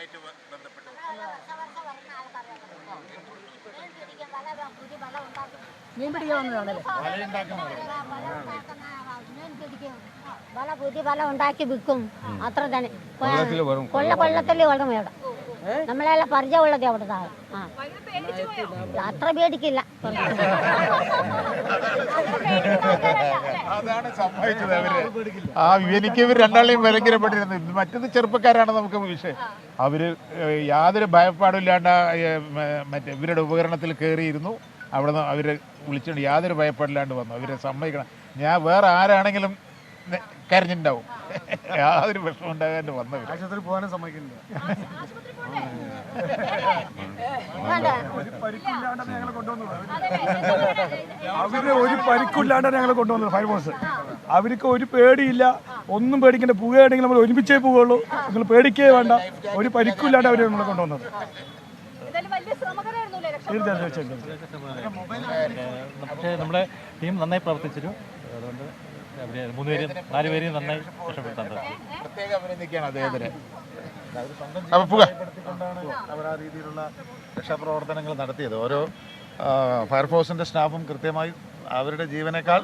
ഇതുമായിട്ട് ബന്ധപ്പെട്ട് മീൻ പിടിക്കാൻ വന്നതാണല്ലേ? പുതിയ വല ഉണ്ടാക്കി വിൽക്കും, അത്ര തന്നെ. കൊല്ലത്തിൽ വളം വേണം. നമ്മളെല്ലാം പരിചയമുള്ളത് അവിടെ അത്ര പേടിക്കില്ല. അതാണ് സംഭവിച്ചത്. എനിക്ക് ഇവർ രണ്ടാളെയും ഭയങ്കരപ്പെട്ടിരുന്നു. മറ്റത് ചെറുപ്പക്കാരാണ് നമുക്ക് വിഷയം. അവര് യാതൊരു ഭയപ്പാടില്ലാണ്ട് മറ്റേ ഇവരുടെ ഉപകരണത്തിൽ കയറിയിരുന്നു. അവിടെ നിന്ന് അവര് വിളിച്ചുകൊണ്ട് യാതൊരു ഭയപ്പാടില്ലാണ്ട് വന്നു. അവരെ സമ്മതിക്കണം. ഞാൻ വേറെ ആരാണെങ്കിലും കരഞ്ഞിട്ടുണ്ടാവും. യാതൊരു പ്രശ്നം ഉണ്ടാകാണ്ട് വന്നവർ ആശുപത്രിയിൽ പോകാനും സമ്മതിക്കുന്നില്ല. അവര് ഒരു പരിക്കില്ലാണ്ടാണ് ഞങ്ങളെ കൊണ്ടുവന്നത് ഫയർഫോഴ്സ്. അവർക്ക് ഒരു പേടിയില്ല, ഒന്നും പേടിക്കേണ്ട. പോവുകയാണെങ്കിൽ നമ്മൾ ഒരുമിച്ചേ പോവുകയുള്ളൂ, നിങ്ങൾ പേടിക്കേ വേണ്ട. ഒരു പരിക്കില്ലാണ്ട് അവർ നമ്മളെ കൊണ്ടുവന്നത്. പക്ഷേ നമ്മുടെ ടീം നന്നായി പ്രവർത്തിച്ചിരുന്നു. അതുകൊണ്ട് അവര് 4 പേരെയും നന്നായി രക്ഷപ്പെടുത്താൻ സാധിച്ചു. പ്രത്യേകം അഭിനന്ദിക്കുകയാണ് അദ്ദേഹത്തിന്. അവർ ആ രീതിയിലുള്ള രക്ഷാപ്രവർത്തനങ്ങൾ നടത്തിയത്. ഓരോ ഫയർഫോഴ്സിൻ്റെ സ്റ്റാഫും കൃത്യമായി അവരുടെ ജീവനേക്കാൾ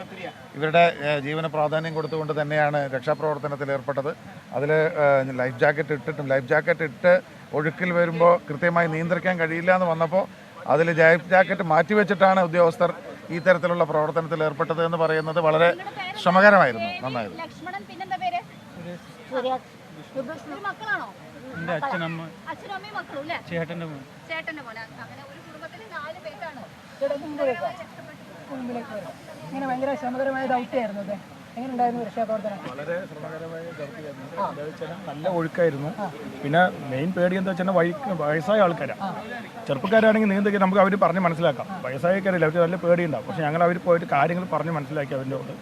ഇവരുടെ ജീവന പ്രാധാന്യം കൊടുത്തുകൊണ്ട് തന്നെയാണ് രക്ഷാപ്രവർത്തനത്തിൽ ഏർപ്പെട്ടത്. അതിൽ ലൈഫ് ജാക്കറ്റ് ഇട്ട് ഒഴുക്കിൽ വരുമ്പോൾ കൃത്യമായി നിയന്ത്രിക്കാൻ കഴിയില്ല എന്ന് വന്നപ്പോൾ അതിൽ ലൈഫ് ജാക്കറ്റ് മാറ്റിവെച്ചിട്ടാണ് ഉദ്യോഗസ്ഥർ ഈ തരത്തിലുള്ള പ്രവർത്തനത്തിൽ ഏർപ്പെട്ടത് എന്ന് പറയുന്നത് വളരെ ശ്രമകരമായിരുന്നു. നന്നായിരുന്നു. എൻ്റെ അച്ഛനമ്മ ചേട്ടൻ്റെ ഇങ്ങനെ ഭയങ്കര ശ്രമകരമായ ദൗത്യമായിരുന്നു. അതെ, എങ്ങനെ ഉണ്ടായിരുന്നു രക്ഷാപ്രവർത്തനം? വളരെ ശ്രമകരമായ ദൗത്യമായിരുന്നു. നല്ല ഒഴുക്കായിരുന്നു. പിന്നെ മെയിൻ പേടി എന്താ വെച്ചാൽ വയസ്സായ ആൾക്കാരാണ്. ചെറുപ്പക്കാരാണെങ്കിൽ നീന്തൊക്കെ നമുക്ക് അവർ പറഞ്ഞ് മനസ്സിലാക്കാം. വയസ്സായക്കാരില്ല, അവർക്ക് നല്ല പേടിയുണ്ടാവും. പക്ഷേ ഞങ്ങൾ അവർ പോയിട്ട് കാര്യങ്ങൾ പറഞ്ഞ് മനസ്സിലാക്കി അവരോട്,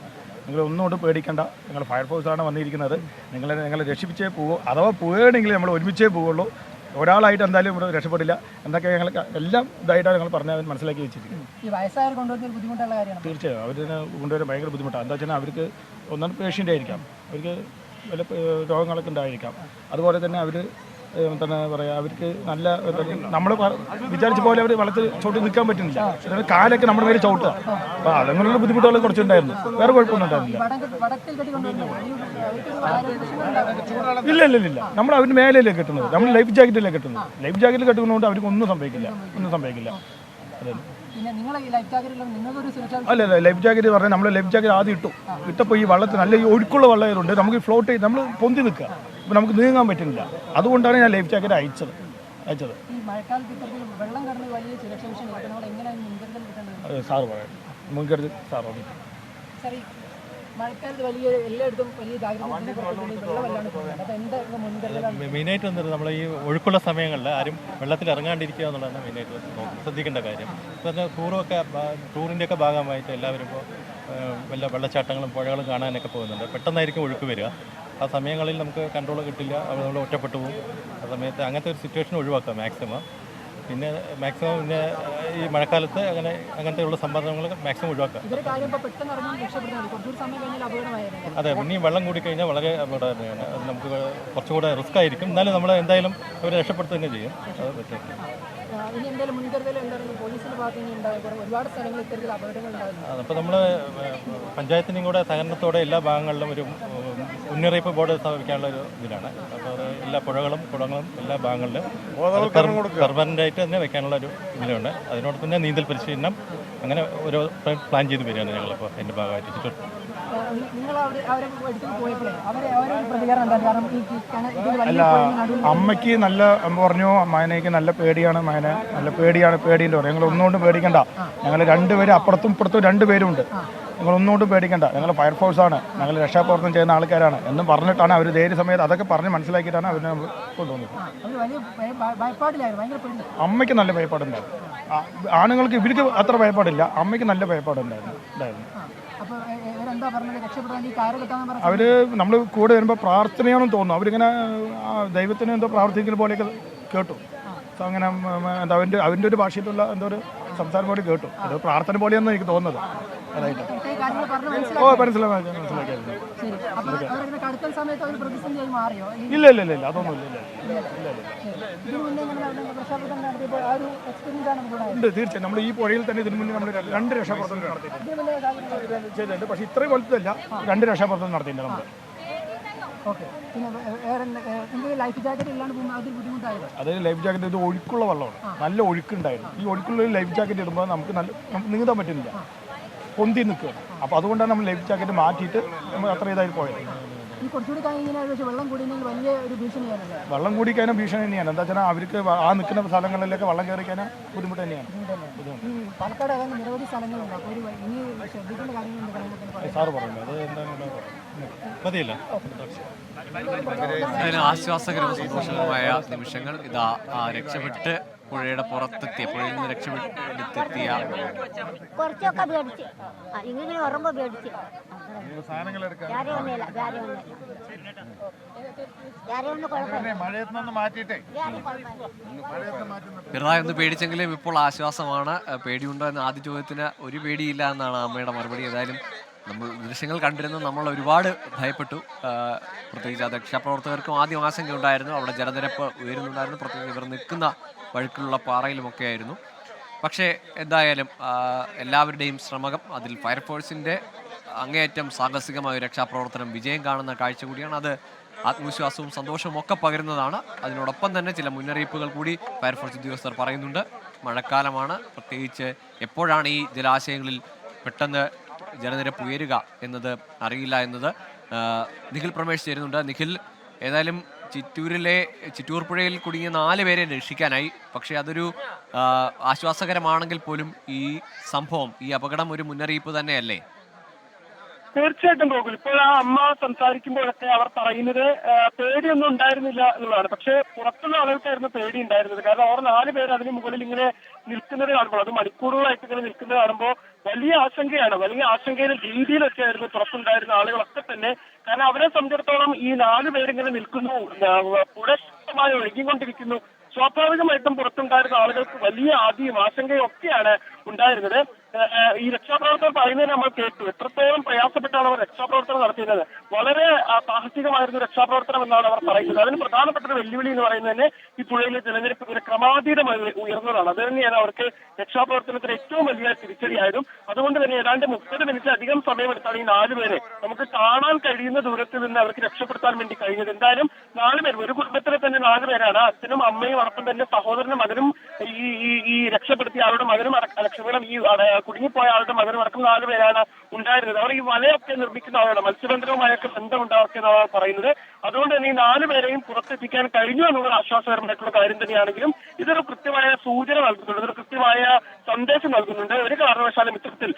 നിങ്ങൾ ഒന്നുകൊണ്ട് പേടിക്കേണ്ട, നിങ്ങൾ ഫയർഫോഴ്സാണ് വന്നിരിക്കുന്നത്, നിങ്ങളെ രക്ഷിപ്പിച്ചേ പോവൂ. അഥവാ പോവുകയാണെങ്കിൽ നമ്മൾ ഒരുമിച്ചേ പോവുള്ളൂ, ഒരാളായിട്ട് എന്തായാലും ഇവിടെ രക്ഷപ്പെടില്ല എന്നൊക്കെ ഞങ്ങൾ എല്ലാം ഇതായിട്ടാണ് ഞങ്ങൾ പറഞ്ഞാൽ മനസ്സിലാക്കി വെച്ചിരിക്കുന്നത്. ഈ വയസ്സായവർ കൊണ്ടുവരുന്ന ബുദ്ധിമുട്ടുള്ള കാര്യമാണ്. തീർച്ചയായും അവരിനെ കൊണ്ടുവരാൻ ഭയങ്കര ബുദ്ധിമുട്ടാണ്. എന്താ വെച്ചാൽ അവർക്ക് ഒന്നാണ് പേഷ്യൻ്റ് ആയിരിക്കാം, അവർക്ക് വല്ല രോഗങ്ങളൊക്കെ ഉണ്ടായിരിക്കാം. അതുപോലെ തന്നെ അവർ എന്താ പറയുക, അവർക്ക് നല്ല നമ്മൾ വിചാരിച്ച പോലെ അവർ വളർത്ത് ചവിട്ടി നിൽക്കാൻ പറ്റുന്നില്ല. കാലൊക്കെ നമ്മുടെ മേലെ ചവിട്ടുക. അപ്പോൾ അതങ്ങനെയുള്ള ബുദ്ധിമുട്ടുകൾ കുറച്ചുണ്ടായിരുന്നു. വേറെ കുഴപ്പമൊന്നും ഉണ്ടായിരുന്നില്ല. ഇല്ല നമ്മൾ അവരുടെ മേലല്ലേ കെട്ടുന്നത്, നമ്മൾ ലൈഫ് ജാക്കറ്റിലേ കെട്ടുന്നത്. ലൈഫ് ജാക്കറ്റിൽ കെട്ടുന്നതുകൊണ്ട് അവർക്ക് ഒന്നും സംഭവിക്കില്ല. അതെ. അല്ല ലൈഫ് ജാക്കറ്റ് പറഞ്ഞാൽ നമ്മൾ ലൈഫ് ജാക്കറ്റ് ആദ്യം ഇട്ടപ്പോൾ ഈ വള്ളത്തിൽ നല്ല ഈ ഒഴുക്കുള്ള വള്ളമായതുകൊണ്ട് നമുക്ക് ഫ്ലോട്ട് ചെയ്ത് നമ്മൾ പൊന്തി നിൽക്കുക. അപ്പോൾ നമുക്ക് നീങ്ങാൻ പറ്റുന്നില്ല. അതുകൊണ്ടാണ് ഞാൻ ലൈഫ് ജാക്കറ്റ് അയച്ചത്. സാറ് പറയാം, മുൻകരുതൽ സാർ പറഞ്ഞു. മെയിനായിട്ട് വന്നിട്ട് നമ്മൾ ഈ ഒഴുക്കുള്ള സമയങ്ങളിൽ ആരും വെള്ളത്തിൽ ഇറങ്ങാണ്ടിരിക്കുക എന്നുള്ളതാണ് മെയിനായിട്ട് ശ്രദ്ധിക്കേണ്ട കാര്യം. ഇപ്പോൾ ടൂറിൻ്റെയൊക്കെ ഭാഗമായിട്ട് എല്ലാവരും ഇപ്പോൾ വല്ല വെള്ളച്ചാട്ടങ്ങളും പുഴകളും കാണാനൊക്കെ പോകുന്നുണ്ട്. പെട്ടെന്നായിരിക്കും ഒഴുക്ക് വരിക. ആ സമയങ്ങളിൽ നമുക്ക് കൺട്രോൾ കിട്ടില്ല, നമ്മൾ ഒറ്റപ്പെട്ടു പോകും. ആ സമയത്ത് അങ്ങനത്തെ ഒരു സിറ്റുവേഷൻ ഒഴിവാക്കാം മാക്സിമം. പിന്നെ ഈ മഴക്കാലത്ത് അങ്ങനത്തെയുള്ള സംഭരണങ്ങൾ മാക്സിമം ഒഴിവാക്കാം. അതെ, ഇനി വെള്ളം കൂടിക്കഴിഞ്ഞാൽ വളരെ അപകടകരമാണ്. അത് നമുക്ക് കുറച്ചുകൂടെ റിസ്ക് ആയിരിക്കും. എന്നാലും നമ്മൾ എന്തായാലും അവരെ രക്ഷപ്പെടുത്തുക തന്നെ ചെയ്യും. അത് പറ്റും. അപ്പോൾ നമ്മൾ പഞ്ചായത്തിനും കൂടെ സഹകരണത്തോടെ എല്ലാ ഭാഗങ്ങളിലും ഒരു മുന്നറിയിപ്പ് ബോർഡ് സ്ഥാപിക്കാനുള്ള ഒരു ഇതിലാണ്. അപ്പോൾ അത് എല്ലാ പുഴകളും കുളങ്ങളും എല്ലാ ഭാഗങ്ങളിലും പെർമനൻ്റായിട്ട് തന്നെ വെക്കാനുള്ള ഒരു ഇതിലുണ്ട്. അതിനോട് തന്നെ നീന്തൽ പരിശീലനം അങ്ങനെ ഓരോ പ്ലാൻ ചെയ്ത് വരികയാണ് ഞങ്ങളിപ്പോൾ അതിൻ്റെ ഭാഗമായിട്ട് ചുറ്റും. അല്ല, അമ്മയ്ക്ക് നല്ല പറഞ്ഞു, മകനേക്ക് നല്ല പേടിയാണ്, പേടിയുണ്ട്. ഞങ്ങൾ ഒന്നുകൊണ്ടും പേടിക്കണ്ട. ഞങ്ങൾ രണ്ടുപേരും അപ്പുറത്തും ഇപ്പുറത്തും 2 പേരുണ്ട്. നിങ്ങൾ ഒന്നുകൊണ്ടും പേടിക്കണ്ട, ഞങ്ങൾ ഫയർഫോഴ്സാണ്, ഞങ്ങൾ രക്ഷാപ്രവർത്തനം ചെയ്യുന്ന ആൾക്കാരാണ് എന്നും പറഞ്ഞിട്ടാണ് അവർ ധൈര്യ സമയത്ത് അതൊക്കെ പറഞ്ഞ് മനസ്സിലാക്കിയിട്ടാണ് അവരെ നമ്മൾ കൊണ്ടുവന്നത്. അമ്മയ്ക്ക് നല്ല ഭയപ്പാടുണ്ടായിരുന്നു. ആണുങ്ങൾക്ക് ഇവർക്ക് അത്ര ഭയപ്പാടില്ല, അമ്മയ്ക്ക് നല്ല ഭയപ്പാടുണ്ടായിരുന്നു. അവര് നമ്മൾ കൂടെ വരുമ്പോൾ പ്രാർത്ഥനയാണെന്ന് തോന്നുന്നു. അവരിങ്ങനെ ദൈവത്തിന് എന്തോ പ്രാർത്ഥിക്കുന്ന പോലെയൊക്കെ കേട്ടു. അങ്ങനെ എന്താ അവൻ്റെ ഒരു ഭാഷയിലുള്ള എന്തോ ഒരു സംസാരം കൂടി കേട്ടു. അത് പ്രാർത്ഥന പോലെയെന്ന് എനിക്ക് തോന്നുന്നത്. അതായിട്ട് മനസ്സിലാക്കിയായിരുന്നു. ഇല്ല അതൊന്നും ഉണ്ട്. തീർച്ചയായും നമ്മൾ ഈ പുഴയിൽ തന്നെ ഇതിനു മുന്നേ നമ്മൾ 2 രക്ഷാപ്രവർത്തനം നടത്തിയിട്ടുണ്ട്. പക്ഷേ ഇത്രയും വലുതല്ല, 2 രക്ഷാപ്രവർത്തനം നടത്തിയിട്ടുണ്ട് നമ്മൾ. അതായത് ലൈഫ് ജാക്കറ്റ് ഇത് ഒഴുക്കുള്ള വെള്ളമാണ്, നല്ല ഒഴുക്കുണ്ടായിരുന്നു. ഈ ഒഴുക്കുള്ള ലൈഫ് ജാക്കറ്റ് ഇടുമ്പോൾ നമുക്ക് നീന്താൻ പറ്റുന്നില്ല, പൊന്തി നിൽക്കുകയാണ്. അപ്പോൾ അതുകൊണ്ടാണ് നമ്മൾ ലൈഫ് ജാക്കറ്റ് മാറ്റിയിട്ട് നമ്മൾ അത്ര ഇതായി പോയത്. വെള്ളം കൂടിക്കഴിഞ്ഞാൽ ഭീഷണി തന്നെയാണ്. എന്താ വെച്ചാൽ അവർക്ക് ആ നിൽക്കുന്ന സ്ഥലങ്ങളിലൊക്കെ വെള്ളം കയറി കഴിഞ്ഞാൽ ബുദ്ധിമുട്ട് തന്നെയാണ്. സാറ് പറഞ്ഞു അത് എന്താണ് മതിയല്ല. അതിന് ആശ്വാസകരവും സന്തോഷകരമായ നിമിഷങ്ങൾ. ഇതാ രക്ഷപ്പെട്ട് പുഴയുടെ പുറത്തെത്തിയ, പുഴയിൽ നിന്ന് രക്ഷപ്പെട്ടെത്തിയ കുറച്ചൊക്കെ പേടിച്ച് ഇങ്ങനെ ഉറമ്പോ പേടിച്ച് പിണറായി ഒന്ന് പേടിച്ചെങ്കിലും ഇപ്പോൾ ആശ്വാസമാണ്. പേടിയുണ്ടോ എന്ന ആദ്യ ചോദ്യത്തിന് ഒരു പേടിയില്ല എന്നാണ് അമ്മയുടെ മറുപടി. ഏതായാലും നമ്മൾ ദൃശ്യങ്ങൾ കണ്ടിരുന്നു, നമ്മൾ ഒരുപാട് ഭയപ്പെട്ടു. പ്രത്യേകിച്ച് അത് രക്ഷാപ്രവർത്തകർക്കും ആദ്യം ആശങ്കയുണ്ടായിരുന്നു. അവിടെ ജലനിരപ്പ് ഉയരുന്നുണ്ടായിരുന്നു, പ്രത്യേകിച്ച് ഇവർ നിൽക്കുന്ന വഴുക്കിലുള്ള പാറയിലുമൊക്കെ ആയിരുന്നു. പക്ഷേ എന്തായാലും എല്ലാവരുടെയും ശ്രമം, അതിൽ ഫയർഫോഴ്സിൻ്റെ അങ്ങേയറ്റം സാഹസികമായ രക്ഷാപ്രവർത്തനം വിജയം കാണുന്ന കാഴ്ച കൂടിയാണ്. അത് ആത്മവിശ്വാസവും സന്തോഷവും ഒക്കെ പകരുന്നതാണ്. അതിനോടൊപ്പം തന്നെ ചില മുന്നറിയിപ്പുകൾ കൂടി ഫയർഫോഴ്സ് ഉദ്യോഗസ്ഥർ പറയുന്നുണ്ട്. മഴക്കാലമാണ്, പ്രത്യേകിച്ച് എപ്പോഴാണ് ഈ ജലാശയങ്ങളിൽ പെട്ടെന്ന് ജലനിരപ്പ് ഉയരുക എന്നത് അറിയില്ല എന്നത്. നിഖിൽ പ്രമേഷ് ചേരുന്നുണ്ട്. നിഖിൽ, ഏതായാലും ചിറ്റൂർ പുഴയിൽ കുടുങ്ങിയ 4 പേരെ രക്ഷിക്കാനായി. പക്ഷേ അതൊരു ആശ്വാസകരമാണെങ്കിൽ പോലും ഈ സംഭവം, ഈ അപകടം ഒരു മുന്നറിയിപ്പ് തന്നെയല്ലേ? തീർച്ചയായിട്ടും പോകും. ഇപ്പോൾ ആ അമ്മ സംസാരിക്കുമ്പോഴൊക്കെ അവർ പറയുന്നത് പേടിയൊന്നും ഉണ്ടായിരുന്നില്ല എന്നുള്ളതാണ്. പക്ഷേ പുറത്തുള്ള ആളുകൾക്കായിരുന്നു പേടി ഉണ്ടായിരുന്നത്. കാരണം അവർ 4 പേര് അതിന് മുകളിൽ ഇങ്ങനെ നിൽക്കുന്നത് കാണുമ്പോൾ, അത് മണിക്കൂറുകളായിട്ട് ഇങ്ങനെ നിൽക്കുന്നത് കാണുമ്പോൾ വലിയ ആശങ്കയാണ്. വലിയ ആശങ്കയുടെ രീതിയിലൊക്കെ ആയിരുന്നു പുറത്തുണ്ടായിരുന്ന ആളുകളൊക്കെ തന്നെ. കാരണം അവരെ സംബന്ധിച്ചിടത്തോളം ഈ 4 പേരിങ്ങനെ നിൽക്കുന്നു, പുഴ ശക്തമായി ഒഴുകിക്കൊണ്ടിരിക്കുന്നു. സ്വാഭാവികമായിട്ടും പുറത്തുണ്ടായിരുന്ന ആളുകൾക്ക് വലിയ ആദ്യം ആശങ്കയും ഒക്കെയാണ് ഉണ്ടായിരുന്നത്. ഈ രക്ഷാപ്രവർത്തകർ പറയുന്നത് നമ്മൾ കേട്ടു. എത്രത്തോളം പ്രയാസപ്പെട്ടാണ് അവർ രക്ഷാപ്രവർത്തനം നടത്തിയത്. വളരെ സാഹസികമായിരുന്നു രക്ഷാപ്രവർത്തനം എന്നാണ് അവർ പറയുന്നത്. അതിന് പ്രധാനപ്പെട്ട ഒരു വെല്ലുവിളി എന്ന് പറയുന്നത് തന്നെ ഈ പുഴയിലെ ജലനിരപ്പ് ക്രമാതീതമായി ഉയർന്നതാണ്. അത് തന്നെയാണ് അവർക്ക് രക്ഷാപ്രവർത്തനത്തിന് ഏറ്റവും വലിയ തിരിച്ചടിയായതും. അതുകൊണ്ട് തന്നെ ഏതാണ്ട് 30 മിനിറ്റ് അധികം സമയമെടുത്താണ് ഈ 4 പേരെ നമുക്ക് കാണാൻ കഴിയുന്ന ദൂരത്തിൽ നിന്ന് അവർക്ക് രക്ഷപ്പെടുത്താൻ വേണ്ടി കഴിഞ്ഞത്. എന്തായാലും 4 പേർ, ഒരു കുടുംബത്തിലെ തന്നെ 4 പേരാണ്. അച്ഛനും അമ്മയും അടക്കം തന്നെ സഹോദരനും മകനും ഈ രക്ഷപ്പെടുത്തിയ ആളുടെ മകനും രക്ഷപ്പെടാൻ ഈ കുടുങ്ങിപ്പോയ ആളുടെ മകനും അടക്കം 4 പേരാണ് ഉണ്ടായിരുന്നത്. അവർ ഈ വലയൊക്കെ നിർമ്മിക്കുന്ന ആളാണ്, മത്സ്യബന്ധനവുമായൊക്കെ ബന്ധമുണ്ടാക്കുക എന്നാണ് പറയുന്നത്. അതുകൊണ്ട് തന്നെ ഈ 4 പേരെയും പുറത്തെത്തിക്കാൻ കഴിഞ്ഞു എന്നുള്ള ആശ്വാസകരമായിട്ടുള്ള കാര്യം തന്നെയാണെങ്കിലും ഇതൊരു കൃത്യമായ സൂചന നൽകുന്നുണ്ട്, ഇതൊരു കൃത്യമായ സന്ദേശം നൽകുന്നുണ്ട്. ഒരു കാരണവശാലും ഇത്തരത്തിൽ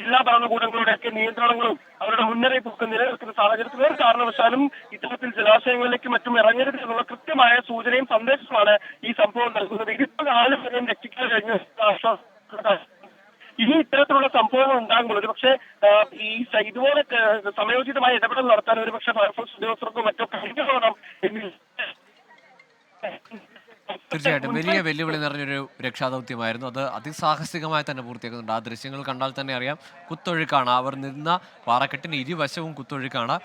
ജില്ലാ ഭരണകൂടങ്ങളുടെയൊക്കെ നിയന്ത്രണങ്ങളും അവരുടെ മുന്നറിയിപ്പൊക്കെ നിലനിൽക്കുന്ന സാഹചര്യത്തിൽ ഒരു കാരണവശാലും ഇത്തരത്തിൽ ജലാശയങ്ങളിലേക്ക് മറ്റും ഇറങ്ങരുത് എന്നുള്ള കൃത്യമായ സൂചനയും സന്ദേശവുമാണ് ഈ സംഭവം നൽകുന്നത്. ഇതിപ്പോൾ 4 പേരെയും രക്ഷിക്കാൻ കഴിഞ്ഞ ആശ്വാസം. ഇനി ഇത്തരത്തിലുള്ള സംഭവങ്ങൾ ഉണ്ടാകുമ്പോൾ ഒരുപക്ഷെ ഇതുപോലെ സമയോചിതമായ ഇടപെടൽ നടത്താൻ ഒരുപക്ഷെ ഫയർഫോഴ്സ് ഉദ്യോഗസ്ഥർക്കും മറ്റോ കഴിഞ്ഞു പോകണം എന്നില്ല. തീർച്ചയായിട്ടും വലിയ വെല്ലുവിളി നിറഞ്ഞൊരു രക്ഷാദൗത്യമായിരുന്നു. അത് അതിസാഹസികമായി തന്നെ പൂർത്തിയാക്കുന്നുണ്ട്. ആ ദൃശ്യങ്ങൾ കണ്ടാൽ തന്നെ അറിയാം, കുത്തൊഴുക്കാണ്. അവർ നിന്ന പാറക്കെട്ടിന് ഇരുവശവും കുത്തൊഴുക്കാണ്.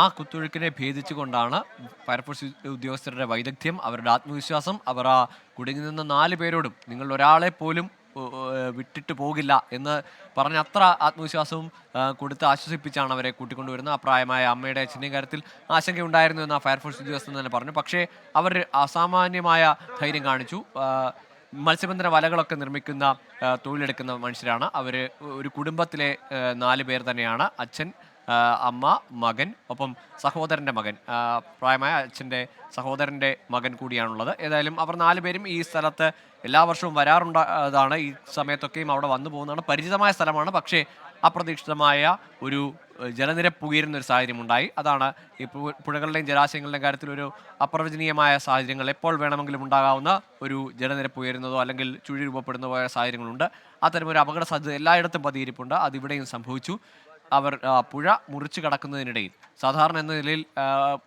ആ കുത്തൊഴുക്കിനെ ഭേദിച്ചുകൊണ്ടാണ് ഫയർഫോഴ്സ് ഉദ്യോഗസ്ഥരുടെ വൈദഗ്ധ്യം, അവരുടെ ആത്മവിശ്വാസം. അവർ ആ കുടുങ്ങി നിന്ന 4 പേരോടും നിങ്ങൾ ഒരാളെ പോലും വിട്ടിട്ട് പോകില്ല എന്ന് പറഞ്ഞ അത്ര ആത്മവിശ്വാസവും കൊടുത്ത് ആശ്വസിപ്പിച്ചാണ് അവരെ കൂട്ടിക്കൊണ്ടുവരുന്നത്. അപ്രായമായ അമ്മയുടെ അച്ഛൻ്റെയും കാര്യത്തിൽ ആശങ്കയുണ്ടായിരുന്നു എന്ന് ഫയർഫോഴ്സ് ഉദ്യോഗസ്ഥൻ തന്നെ പറഞ്ഞു. പക്ഷേ അവർ അസാമാന്യമായ ധൈര്യം കാണിച്ചു. മത്സ്യബന്ധന വലകളൊക്കെ നിർമ്മിക്കുന്ന തൊഴിലെടുക്കുന്ന മനുഷ്യരാണ് അവർ. ഒരു കുടുംബത്തിലെ 4 പേർ തന്നെയാണ്. അച്ഛൻ, അമ്മ, മകൻ, ഒപ്പം സഹോദരൻ്റെ മകൻ, പ്രായമായ അച്ഛൻ്റെ സഹോദരൻ്റെ മകൻ കൂടിയാണുള്ളത്. ഏതായാലും അവർ 4 പേരും ഈ സ്ഥലത്ത് എല്ലാ വർഷവും വരാറുള്ളതാണ്. ഈ സമയത്തൊക്കെയും അവിടെ വന്നു പോകുന്നതാണ്. പരിചിതമായ സ്ഥലമാണ്. പക്ഷേ അപ്രതീക്ഷിതമായ ഒരു ജലനിരപ്പ് ഉയരുന്നൊരു സാഹചര്യം ഉണ്ടായി. അതാണ് ഈ പുഴകളുടെയും ജലാശയങ്ങളുടെയും കാര്യത്തിൽ ഒരു അപ്രവചനീയമായ സാഹചര്യങ്ങൾ. എപ്പോൾ വേണമെങ്കിലും ഉണ്ടാകാവുന്ന ഒരു ജലനിരപ്പ് ഉയരുന്നതോ അല്ലെങ്കിൽ ചുഴി രൂപപ്പെടുന്ന പോയ സാഹചര്യങ്ങളുണ്ട്. അത്തരമൊരു അപകട സാധ്യത എല്ലായിടത്തും പതിയിരിപ്പുണ്ട്. അതിവിടെയും സംഭവിച്ചു. അവർ പുഴ മുറിച്ചു കടക്കുന്നതിനിടയിൽ, സാധാരണ എന്ന നിലയിൽ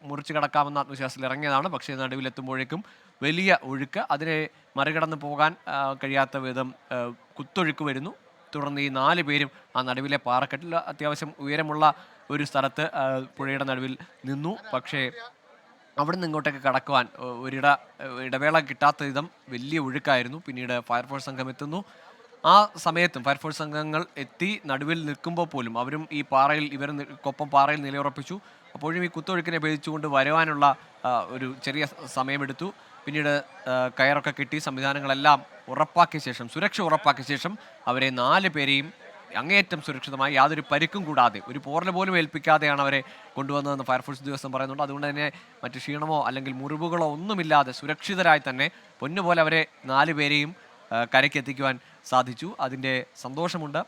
മുറിച്ചു കടക്കാമെന്ന ആത്മവിശ്വാസത്തിൽ ഇറങ്ങിയതാണ്. പക്ഷേ നടുവിലെത്തുമ്പോഴേക്കും വലിയ ഒഴുക്ക്. അതിനെ മറികടന്ന് പോകാൻ കഴിയാത്ത വിധം കുത്തൊഴുക്ക് വരുന്നു. തുടർന്ന് ഈ 4 പേരും ആ നടുവിലെ പാറക്കെട്ടിൽ അത്യാവശ്യം ഉയരമുള്ള ഒരു സ്ഥലത്ത് പുഴയുടെ നടുവിൽ നിന്നു. പക്ഷേ അവിടെ നിന്ന് ഇങ്ങോട്ടേക്ക് കടക്കുവാൻ ഇടവേള കിട്ടാത്ത വിധം വലിയ ഒഴുക്കായിരുന്നു. പിന്നീട് ഫയർഫോഴ്സ് സംഘം എത്തുന്നു. ആ സമയത്തും ഫയർഫോഴ്സ് സംഘങ്ങൾ എത്തി നടുവിൽ നിൽക്കുമ്പോൾ പോലും അവരും ഈ പാറയിൽ ഇവർക്കൊപ്പം പാറയിൽ നിലയുറപ്പിച്ചു. അപ്പോഴും ഈ കുത്തൊഴുക്കിനെ ഭേദിച്ചുകൊണ്ട് വരുവാനുള്ള ഒരു ചെറിയ സമയമെടുത്തു. പിന്നീട് കയറൊക്കെ കെട്ടി സംവിധാനങ്ങളെല്ലാം ഉറപ്പാക്കിയ ശേഷം, സുരക്ഷ ഉറപ്പാക്കിയ ശേഷം അവരെ 4 പേരെയും അങ്ങേയറ്റം സുരക്ഷിതമായി യാതൊരു പരിക്കും കൂടാതെ, ഒരു പോറൽ പോലും ഏൽപ്പിക്കാതെയാണ് അവരെ കൊണ്ടുവന്നതെന്ന് ഫയർഫോഴ്സ് ഉദ്യോഗസ്ഥൻ പറയുന്നുണ്ട്. അതുകൊണ്ട് തന്നെ മറ്റ് ക്ഷീണമോ അല്ലെങ്കിൽ മുറിവുകളോ ഒന്നുമില്ലാതെ സുരക്ഷിതരായി തന്നെ പൊന്നുപോലെ അവരെ 4 പേരെയും കരയ്ക്ക് എത്തിക്കുവാൻ സാധിച്ചു. അതിൻ്റെ സന്തോഷമുണ്ട്.